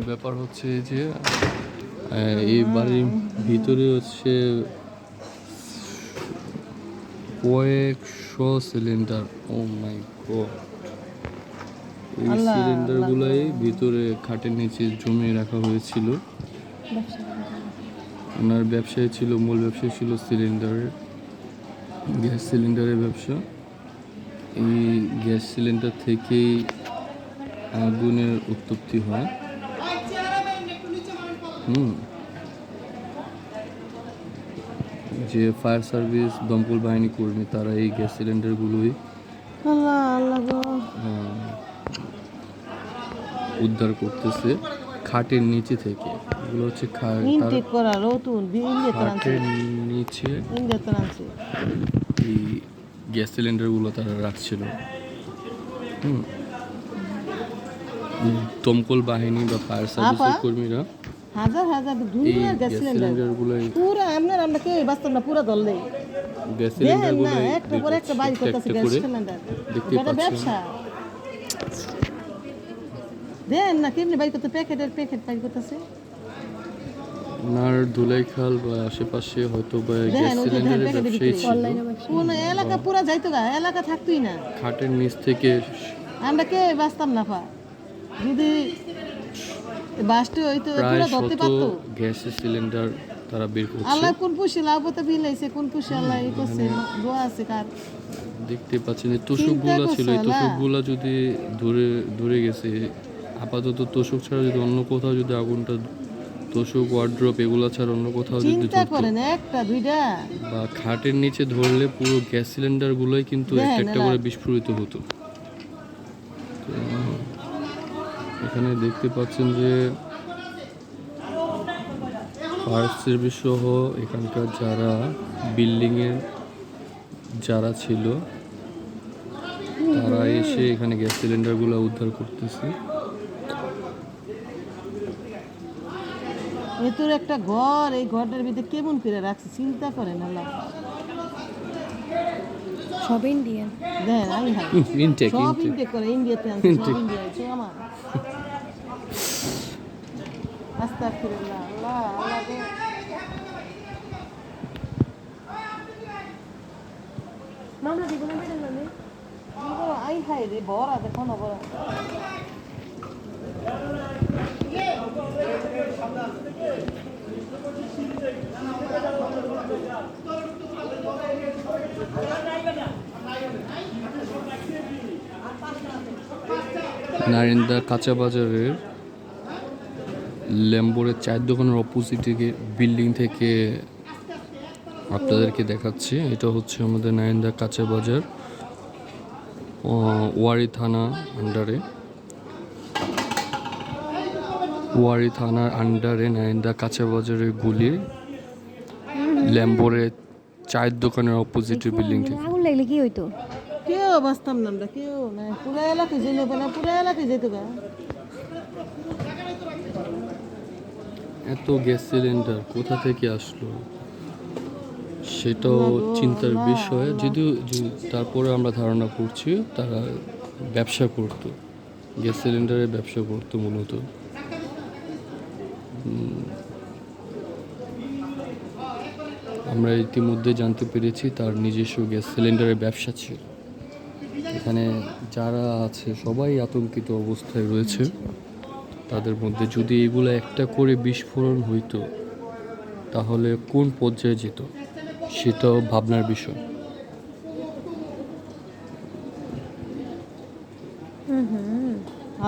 ব্যাপার হচ্ছে যে এই বাড়ির ভিতরে হচ্ছে কয়েকশো সিলিন্ডার। ও মাই গড! এই সিলিন্ডারগুলাই ভিতরে খাটের নিচে জমিয়ে রাখা হয়েছিল। ওনার ব্যবসায় ছিল, মূল ব্যবসায় ছিল সিলিন্ডারের, গ্যাস সিলিন্ডারের ব্যবসা। এই গ্যাস সিলিন্ডার থেকেই আগুনের উৎপত্তি হয়। যে ফায়ার সার্ভিস, দমকল বাহিনী কর্মী, তারা এই গ্যাস সিলিন্ডারগুলোই উদ্ধার করতেছে খাটের নিচে থেকে। এগুলো হচ্ছে খাটের নিচে এই গ্যাস সিলিন্ডারগুলো তারা রাখছিল। দমকল বাহিনী বা ফায়ার সার্ভিসের কর্মীরা হাজার হাজার দুনিয়ার গ্যাস সিলিন্ডারগুলো পুরো আমরা কেউ বাঁচতাম না, পুরো দললে গ্যাস সিলিন্ডারগুলো একটা পর একটা বাইর করতেছে গ্যাস সিলিন্ডার। এটা ব্যবসা দেন না, কেমনি বাইর করতে প্যাকেট বাইর করতেছে। ওনার ধুলাইখাল বা আশেপাশে হয়তো বা গ্যাস সিলিন্ডারের ব্যবসায়ী ছিল। কোন এলাকা পুরো যাইতো গা, এলাকা থাকতোই না। খাটের নিচ থেকে আমরা কে বাঁচতাম না পা, যদি বাসটা হইতো পুরো ধরতে পারতো। গ্যাস সিলিন্ডার তারা বের করছে। আল্লাহ কোন পুষে লাভতে বিলাইছে, কোন পুষে আল্লাহ এই করছে, দোয়া আছে কার। দেখতে পাচ্ছেন এই তোষকগুলা ছিল, এই তোষকগুলা যদি ধরে গেছে, আপাতত তোষক ছাড়া যদি অন্য কোথাও যদি আগুনটা, তোষক, ওয়ার্ড্রপ এগুলা ছাড়া অন্য কোথাও যদি চিন্তা করেন একটা দুইটা বা খাটের নিচে ধরলে পুরো গ্যাস সিলিন্ডার গুলোই কিন্তু একটা করে বিস্ফোরিত হতো। এখানে দেখতে পাচ্ছেন যে ফায়ার সার্ভিস সহ এখানকার যারা বিল্ডিংয়ের যারা ছিল তারা এসে এখানে গ্যাস সিলিন্ডারগুলো উদ্ধার করতেছে। এতর একটা ঘর, এই ঘরটার ভিতরে কেমন করে রাখছে চিন্তা করেন। আল্লাহ সব ইন্ডিয়ান দেন, আমি সব ইনটেক করে ইন্ডিয়াতে আনছে, সব ইন্ডিয়া আছে আমার। আস্তাগফিরুল্লাহ, আল্লাহ আল্লাহ গো। মামলা দিব না বেটা নামে আই হাই রে বড় দেখো না বড়। নারিন্দা কাঁচা বাজারের ল্যাম্বোরের চায়ের দোকানের অপোজিটে বিল্ডিং থেকে আপনাদেরকে দেখাচ্ছি। এটা হচ্ছে আমাদের নারিন্দা কাঁচা বাজার, ওয়ারি থানা আন্ডারে, ওয়ারি থানার আন্ডারে নারিন্দা কাঁচা বাজারের গুলির ল্যাম্বোরের চায়ের দোকানের অপোজিটে বিল্ডিং থেকে। আগুন লাগলে কি হইতো? কেউ বাঁচতাম না আমরা, কেউ না, পুরো এলাকায় যেতে না, পুরো এলাকায় যেত গা। এত গ্যাস সিলিন্ডার কোথা থেকে আসলো সেটাও চিন্তার বিষয়। যদিও তারপরে আমরা ধারণা করছি তারা ব্যবসা করতো, গ্যাস সিলিন্ডারের ব্যবসা করতো মূলত। আমরা ইতিমধ্যে জানতে পেরেছি তার নিজস্ব গ্যাস সিলিন্ডারের ব্যবসা ছিল। এখানে যারা আছে সবাই আতঙ্কিত অবস্থায় রয়েছে। তাদের মধ্যে যদি এগুলো একটা করে বিস্ফোরণ হইতো তাহলে কোন পর্যায়ে যেত সেটাও ভাবনার বিষয়।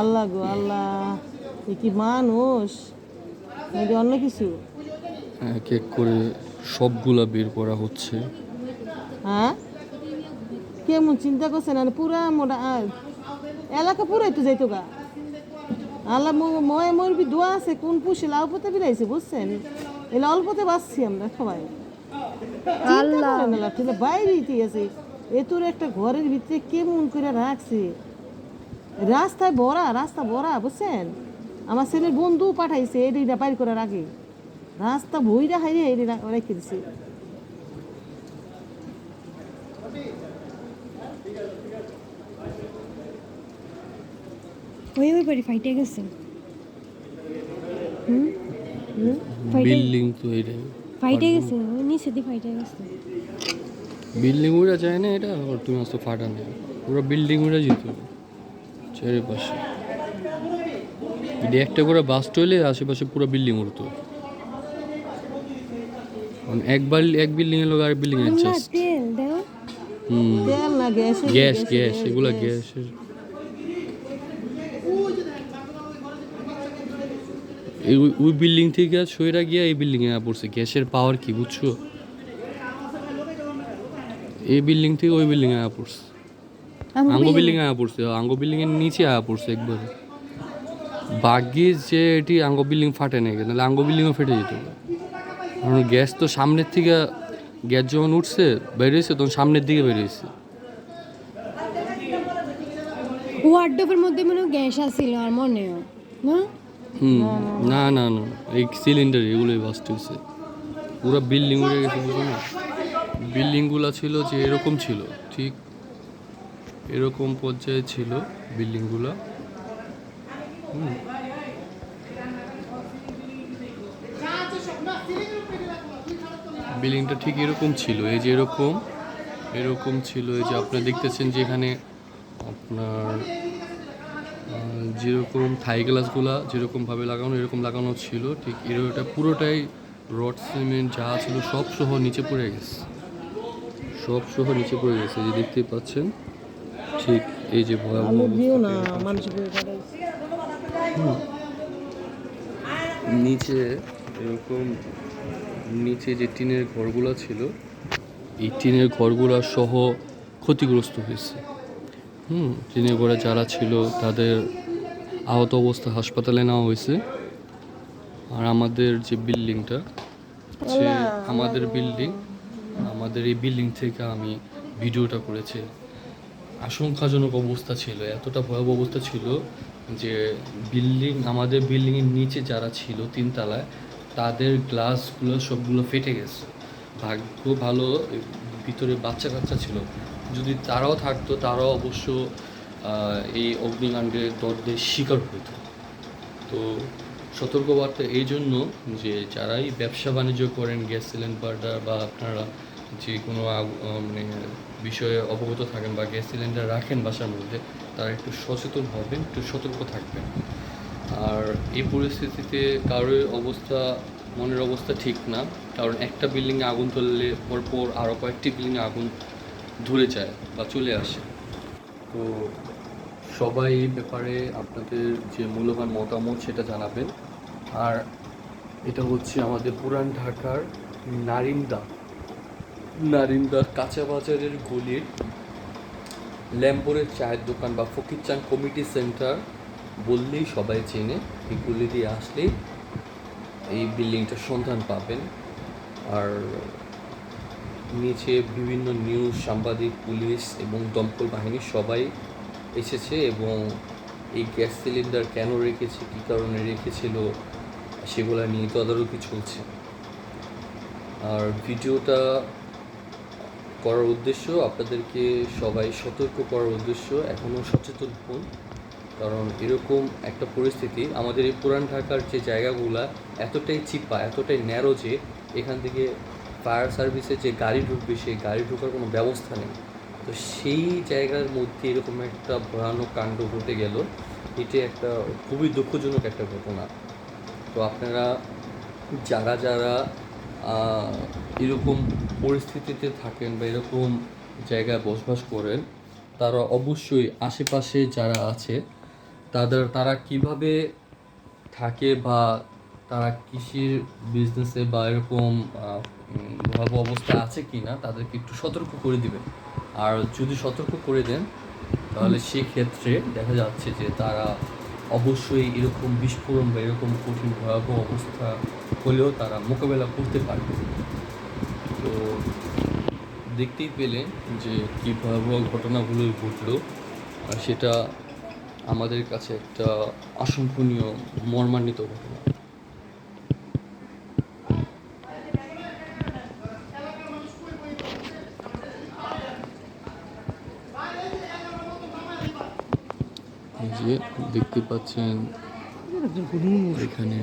আল্লাহ গো আল্লাহ, এ কি মানুষ নাকি অন্য কিছু? এক এক করে সবগুলা বের করা হচ্ছে। হ্যাঁ, কেমন চিন্তা করছেন? আর পুরা মোটা এলাকা পুরাই তো যাইতো গা। আল্লাহ ময় মরবি দোয়া আছে, কোন পুষে লাউ পথে বিলাইছে বুঝছেন। এলে অল্পতে বাঁচছি আমরা সবাই। আল্লাহ বাইরেই আছে, এতর একটা ঘরের ভিতরে কেমন করে রাখছে। রাস্তা ভরা বুঝছেন। আমার ছেলের বন্ধু পাঠাইছে এদিকটা বাইর করার আগে, রাস্তা বইরা হাইরে রেখে দিছে। ওই বাড়ি ফাইটে গেছে। বিল্ডিং তো এইটাই ফাইটে গেছে ওই নিচে দিয়ে ফাইটে গেছে। বিল্ডিং উড়া যায় না এটা, আর তুমি আসতো ফাটা নেই, পুরো বিল্ডিং উড়া যেত চারিপাশে। যদি একটা করে বাস হইলে আশেপাশে পুরো বিল্ডিং উড়তো। এক বিল্ডিং এর লোক আর বিল্ডিং এর না জাস্ট তেল দাও। তেল না গ্যাস গ্যাস এগুলা গ্যাসের। ওই বিল্ডিং থেকে সইরা গিয়া এই বিল্ডিং এ পড়ছে। গ্যাসের পাওয়ার কি বুঝছো? এই বিল্ডিং থেকে ওই বিল্ডিং এ পড়ছে, আঙ্গো বিল্ডিং এ পড়ছে, আঙ্গো বিল্ডিং এর নিচে পড়ছে একবারে। ভাগ্যিস যে এটি আঙ্গো বিল্ডিং ফাটে নাই, নাহলে আঙ্গো বিল্ডিংও ফেটে যেত। কারণ গ্যাস তো সামনের থেকে, গ্যাস যখন উঠছে বেরিয়েছে তখন সামনের দিকে বেরিয়েছে। ওয়ার্ডরোবের মধ্যে মনে হয় গ্যাস আসছিল আর মনেও না। না না না, এই সিলিন্ডার এগুলোই বাস্ট হয়েছে। পুরো বিল্ডিং উড়ে গেছে, বুঝো না? বিল্ডিংগুলো ছিল যে এরকম ছিল, ঠিক এরকম পর্যায়ে ছিল বিল্ডিংগুলো। বিল্ডিংটা ঠিক এরকম ছিল, এই যে এরকম এরকম ছিল। এই যে আপনারা দেখতেছেন যে এখানে আপনার যেরকম থাই গ্লাসগুলা যেরকমভাবে লাগানো এরকম লাগানো ছিল, ঠিক এটা পুরোটাই রড সিমেন্ট যা ছিল সব সহ নিচে পড়ে গেছে, সব সহ নিচে পড়ে গেছে। এই যে দেখতেই পাচ্ছেন, ঠিক এই যে ভয়াবহ নিচে এরকম, নিচে যে টিনের ঘরগুলো ছিল এই টিনের ঘরগুলো সহ ক্ষতিগ্রস্ত হয়েছে। টিনের ঘরে যারা ছিল তাদের আহত অবস্থা হাসপাতালে নেওয়া হয়েছে। আর আমাদের যে বিল্ডিংটা, যে আমাদের বিল্ডিং, আমাদের এই বিল্ডিং থেকে আমি ভিডিওটা করেছি। আশঙ্কাজনক অবস্থা ছিল, এতটা ভয়াবহ অবস্থা ছিল যে আমাদের বিল্ডিংয়ের নিচে যারা ছিল তিনতলায় তাদের গ্লাসগুলো সবগুলো ফেটে গেছে। ভাগ্য ভালো ভিতরে বাচ্চা কাচ্চা ছিল, যদি তারাও থাকতো তারাও অবশ্য এই অগ্নিকাণ্ডের দর্দের শিকার হতো। তো সতর্কবার্তা এই জন্য যে যারাই ব্যবসা বাণিজ্য করেন গ্যাস সিলিন্ডার বা আপনারা যে কোনো মানে বিষয়ে অবগত থাকেন বা গ্যাস সিলিন্ডার রাখেন বাসার মধ্যে, তারা একটু সচেতন হবেন, একটু সতর্ক থাকবেন। আর এই পরিস্থিতিতে কারোর অবস্থা, মনের অবস্থা ঠিক না, কারণ একটা বিল্ডিংয়ে আগুন ধরলে পরপর আরও কয়েকটি বিল্ডিংয়ে আগুন ধরে যায় বা চলে আসে। তো সবাই এই ব্যাপারে আপনাদের যে মূল্যবান মতামত সেটা জানাবেন। আর এটা হচ্ছে আমাদের পুরান ঢাকার নারিন্দা কাঁচা বাজারের গলির ল্যাম্বোরের চায়ের দোকান বা ফকির চান কমিটি সেন্টার বললেই সবাই চেনে। এই গলি দিয়ে আসলেই এই বিল্ডিংটার সন্ধান পাবেন। আর নিচে বিভিন্ন নিউজ সাংবাদিক, পুলিশ এবং দমকল বাহিনী সবাই এসেছে এবং এই গ্যাস সিলিন্ডার কেন রেখেছে, কী কারণে রেখেছিল সেগুলো নিয়ে তদারকি চলছে। আর ভিডিওটা করার উদ্দেশ্য আপনাদেরকে সবাই সতর্ক করার উদ্দেশ্য, এখনও সচেতন হন। কারণ এরকম একটা পরিস্থিতি, আমাদের এই পুরান ঢাকার যে জায়গাগুলো এতটাই চিপা, এতটাই ন্যারো যে এখান থেকে ফায়ার সার্ভিসের যে গাড়ি ঢুকবে সেই গাড়ি ঢোকার কোনো ব্যবস্থা নেই। তো সেই জায়গার মধ্যে এরকম একটা ভয়ানক কাণ্ড ঘটে গেল, এটি একটা খুবই দুঃখজনক একটা ঘটনা। তো আপনারা যারা এরকম পরিস্থিতিতে থাকেন বা এরকম জায়গায় বসবাস করেন, তারা অবশ্যই আশেপাশে যারা আছে তারা কিভাবে থাকে বা তারা কৃষির বিজনেসে বা এরকম ভয়াবহ অবস্থা আছে কি না তাদেরকে একটু সতর্ক করে দিবেন। আর যদি সতর্ক করে দেন তাহলে সেক্ষেত্রে দেখা যাচ্ছে যে তারা অবশ্যই এরকম বিস্ফোরণ বা এরকম কঠিন ভয়াবহ অবস্থা হলেও তারা মোকাবেলা করতে পারবে। তো দেখতেই পেলেন যে কী ভয়াবহ ঘটনাগুলো ঘটলো, আর সেটা আমাদের কাছে একটা আশঙ্কনীয় মর্মান্বিত ঘটনা। এই যে দেখতে পাচ্ছেন এখানে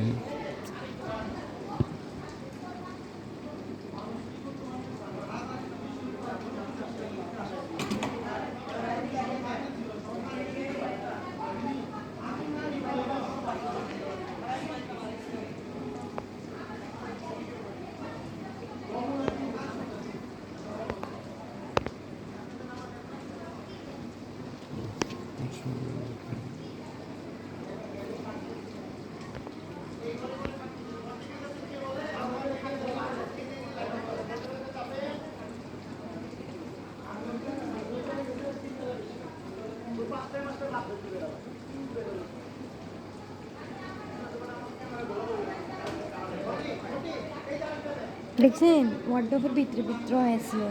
দেখছেন ওয়ার্ডরোবের ভিতরে ভিতরে হয়েছিল।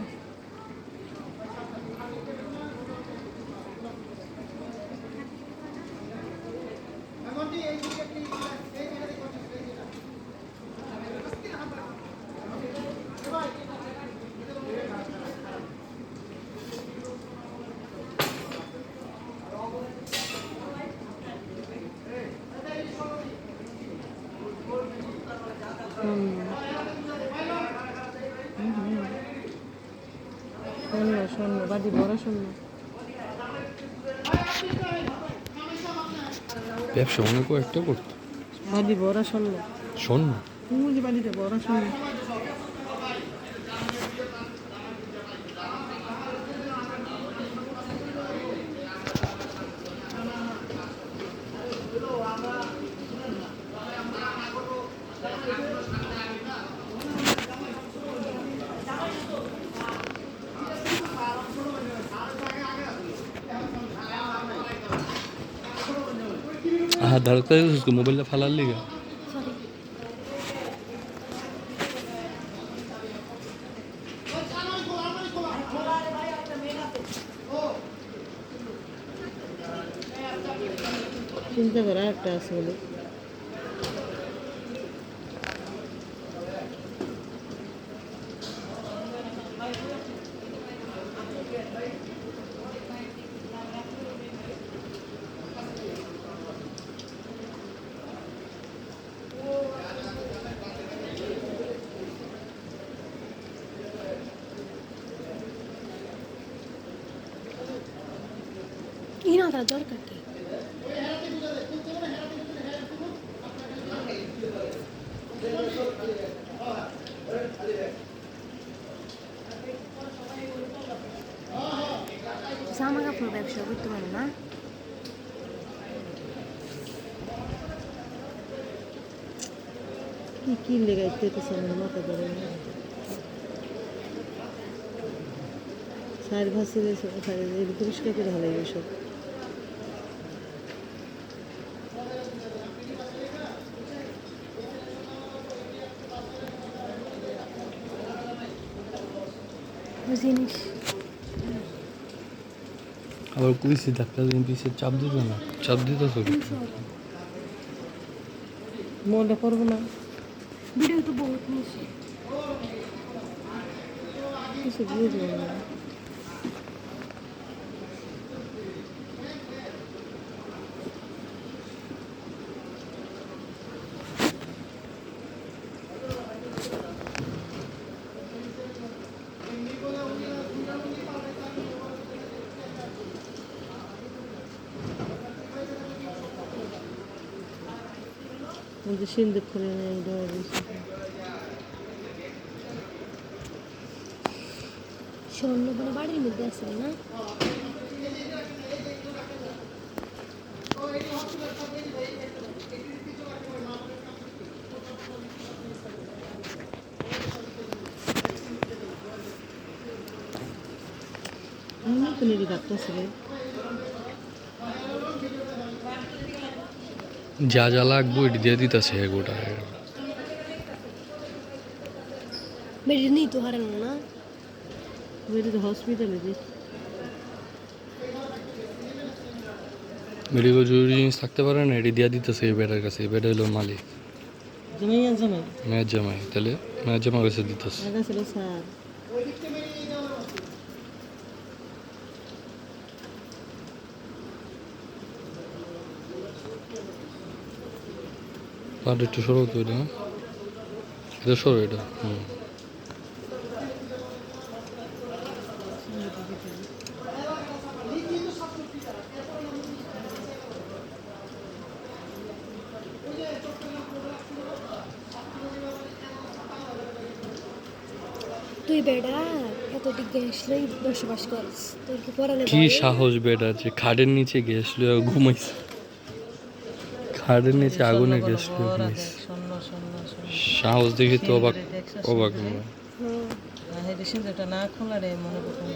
শূন্য শূন্য বাড়ি ভরা শূন্য। ব্যবসা অনেক একটা করতো। বাড়ি ভরা শূন্য। শোন না, মুজি বাড়িতে ভরা শূন্য। ধারকটা মোবাইলটা ফালার লিগা। সরি। চিন্তা করা একটা আছে বলে। কি না তার দরকার কি? জামা কাপড় ব্যবসা করতে পারে না। কি কি লেগাইতে আমার মাথা ধরে না। সাইড ভাসিলে পরিষ্কার করে হারাইবে সব। জিনিস আবার কইছি ডাক্তার পিছে চাপ দিত না, চাপ দিত সরি। মনটা করবো না ভিডিও তো বহুত নিছে। কিছু বুঝলাম না। সিন্দুক করে নেই স্বর্ণবনে বাড়ির মধ্যে আছে না? ডাক্তার ছিল যা যা লাগবো এটি দিয়ে দিতেছে গোটা। মেরে নেই তো হারানো না। হসপিটালে দিস মেডিকেল জরুরি জিনিস থাকতে পারে না, এটি দিয়ে দিতেছে এই বেটার কাছে। এই বেটা হলো মালিক, জমাইয়া জমাই মেয়ের জামাই। তাহলে মেয়ের জামা কাছে দিতেছে। আগা ছিল স্যার। আর একটু সরো তো এটা, এটা সরো এটা। তুই বেড়া এতটি গ্যাস লই বসবাস করিস, তোর কি পরালে কি সাহস বেটা যে খাটের নিচে গ্যাস লইয়া ঘুমাইছে। খাটের নিচে আগুনে গ্যাস লইয়া ঘুমাইছে। সাহস দেখি তো অবাক অবাক আমরা। সিন্দুকটা না খোলা রে মনে করতাম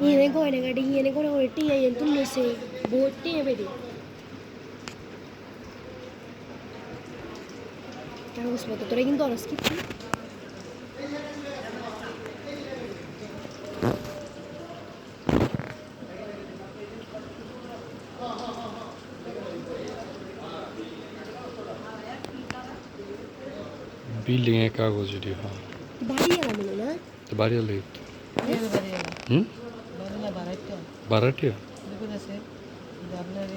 ইয়ে গয়না গাড়ি ইয়ে করে ওই টিয়া তুমি নেছে বহুত টিয়া বেড়ে কাগজপত্র তোরা কিন্তু অরস কিছু বিল্ডিং এর কাগজ এটি, হ্যাঁ বাড়ি এলাম না তো বাড়ি হলে বাড়িওয়ালা হুম বাড়িওয়ালা ভাড়াটা ভাড়াটিয়া দেখুন আছে যে আপনার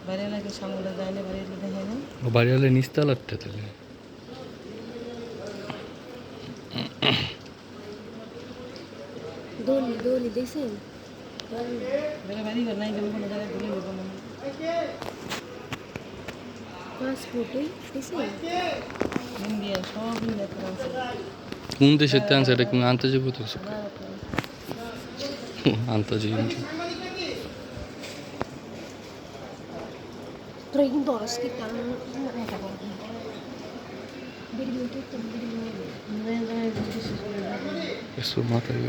বাড়িওয়ালাকে সামনে যায় না, বাড়িওয়ালা দেখে না। ও বাড়ি হলে নিস্তালারটা তাহলে দোলি দোলি দেখছেন দেখে বাড়ি ঘর নাই, যেমন কোনো জায়গায় ঘুরে নেবো না। পাসপোর্টই দেখছেন ইন্ডিয়া সব ইন্ডিয়া আছে। কোন দেশের আনছে এটা কি আনতে যাবো তো আনতে যাই তোরা কিন্তু অরস কি কারণ একা করে বিড়ি তো এসব মাথায়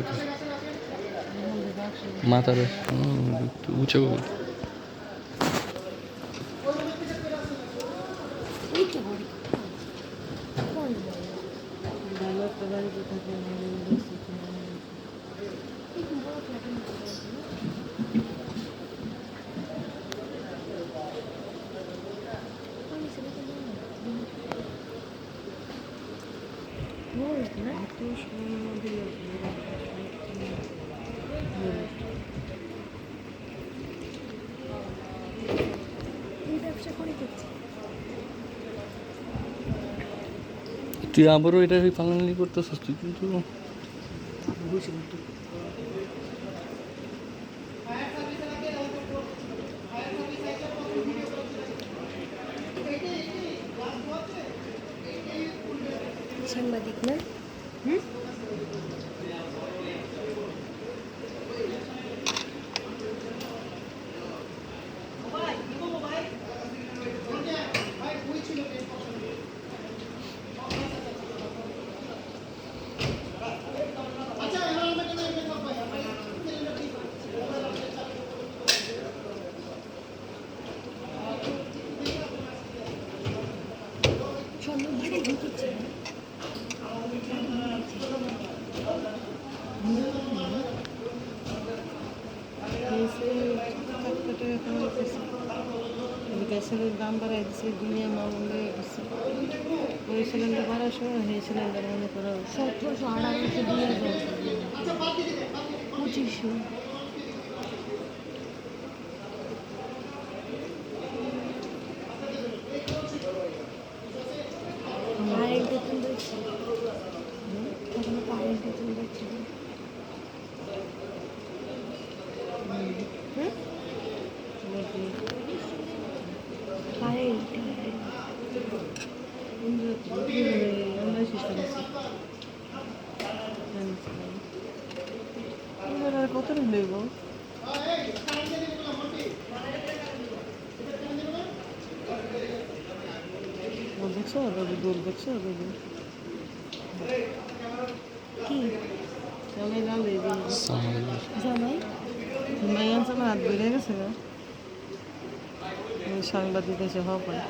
মাথার উঁচু এইটা বড়ি কোন ভালো একটা বাড়িতে থাকে এই ব্যবসা করে করছি তুই আবারও এটা পালানি করতেছিস তুই কিন্তু সাংবাদিক না হুম চলো বাড়ি ঢুকেছি গ্যাসের দাম বাড়াই দিচ্ছে, দুনিয়া মা বন্ধ হয়ে গেছে। ওই সিলিন্ডার 1200, এই সিলিন্ডার মনে করো 1700 1800 দিয়ে 2500 কারেন্টে তুলতে তখন কারেন্টে তুলতে হ্যাঁ কারেন্ট আমরা সিস্টেম আছে কত লইব দেখছো দাদু দোল দেখছো দাদু কি জামাই লাল হয়ে গেল, জামাই মাইয়ান আমার হাত বেড়ে গেছে না, সাংবাদিক এসে হওয়া পায়।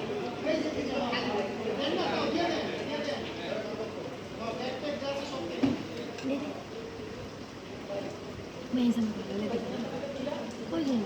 মেয়ে জামা কাটালে দেবে ওই জন্য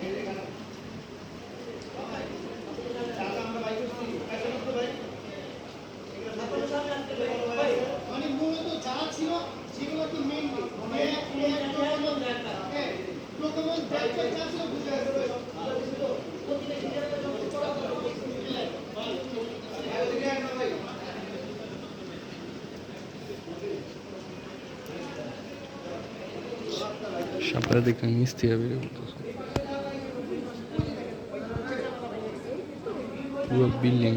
সাপড়া দেখলে মিস্তি হবে পুরো বিল্ডিং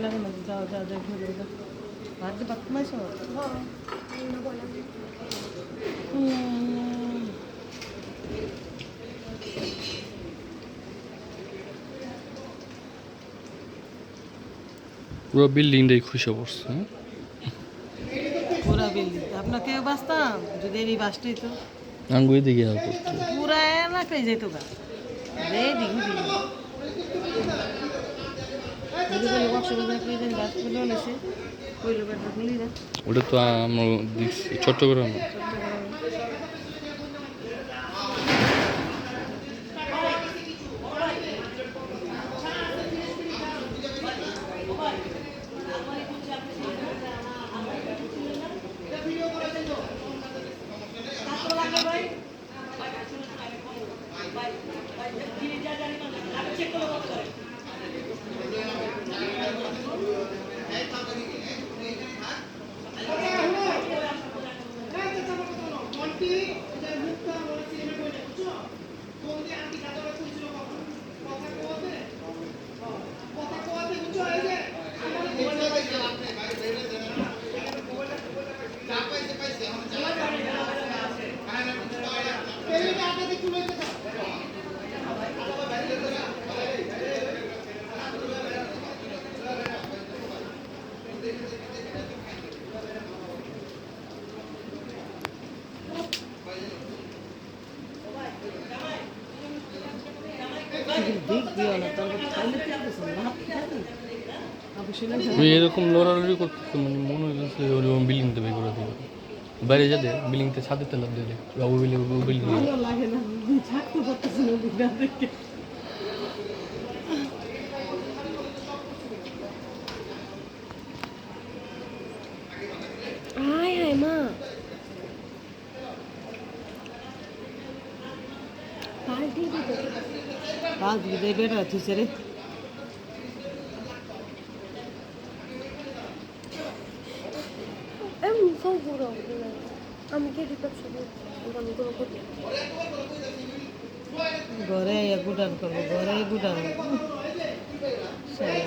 লাগে না, যাও যাও যাও ঘুরে যাও ভাত ভাত মাইছ বললাম পুরো বিল্ডিংটাই খুশি পড়ছে, হ্যাঁ? পুরা বিল্ডিং আপনাকেও বাঁচতাম যদি এই বাসটাই তো আঙ্গুই দিকে আর করতে পুরা এলাকায় যেত গা রেডি ঘুরি কক্সবাজার করে জানি বাস খুলে নিছে কইলো বেটা খুলি না ওটা তো আমরা দেখছি চট্টগ্রাম। দিক দিও না তারপর খাইলে কি কিছু না অবশ্যই না ওই এরকম লড়ালড়ি করতে মানে মনে হয়েছে ওরকম বিল্ডিংটা বের করে দেবে বাইরে যাতে বিল্ডিংতে ছাদে তেলাপ দিলে বাবু বিল্ডিং ভালো লাগে না থাকতে পারতেছি না বিল্ডিং দেখে হায় হায় মা পাল্টি দিতে বাস দিতে বেটা তুই রে এমন সব পুরো আমি কি দিতে শুধু আমি কোনো করতে ঘরে গুডান করবো ঘরে গুডান সারা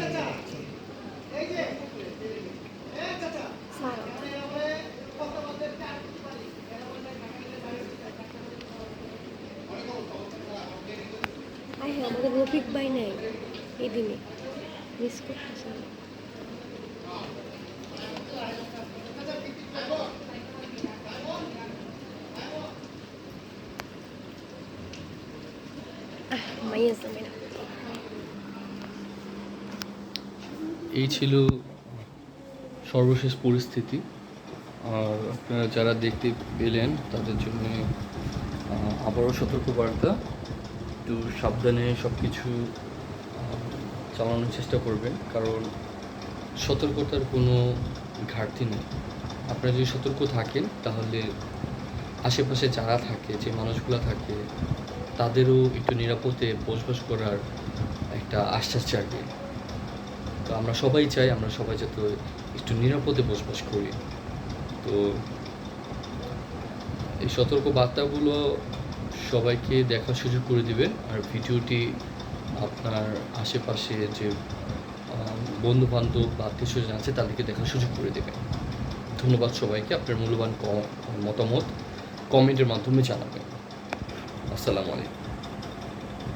আয় হ্যাঁ আমাদের রফিক ভাই নাই এই দিনে মিস করতেছে মাইয়া জামেরা এই ছিল সর্বশেষ পরিস্থিতি। আর আপনারা যারা দেখতে পেলেন তাদের জন্য আবারও সতর্কবার্তা, একটু সাবধানে সব কিছু চালানোর চেষ্টা করবেন, কারণ সতর্কতার কোনো ঘাটতি নেই। আপনারা যদি সতর্ক থাকেন তাহলে আশেপাশে যারা থাকে, যে মানুষগুলো থাকে, তাদেরও একটু নিরাপদে বসবাস করার একটা আশ্বাস জাগে। তো আমরা সবাই চাই আমরা সবাই যাতে একটু নিরাপদে বসবাস করি। তো এই সতর্ক বার্তাগুলো সবাইকে দেখার সুযোগ করে দিবেন, আর ভিডিওটি আপনার আশেপাশে যে বন্ধুবান্ধব বা আত্মীয়স্বজন আছে তাদেরকে দেখার সুযোগ করে দেবেন। ধন্যবাদ সবাইকে। আপনার মূল্যবান মতামত কমেন্টের মাধ্যমে জানাবেন। আসসালামু আলাইকুম।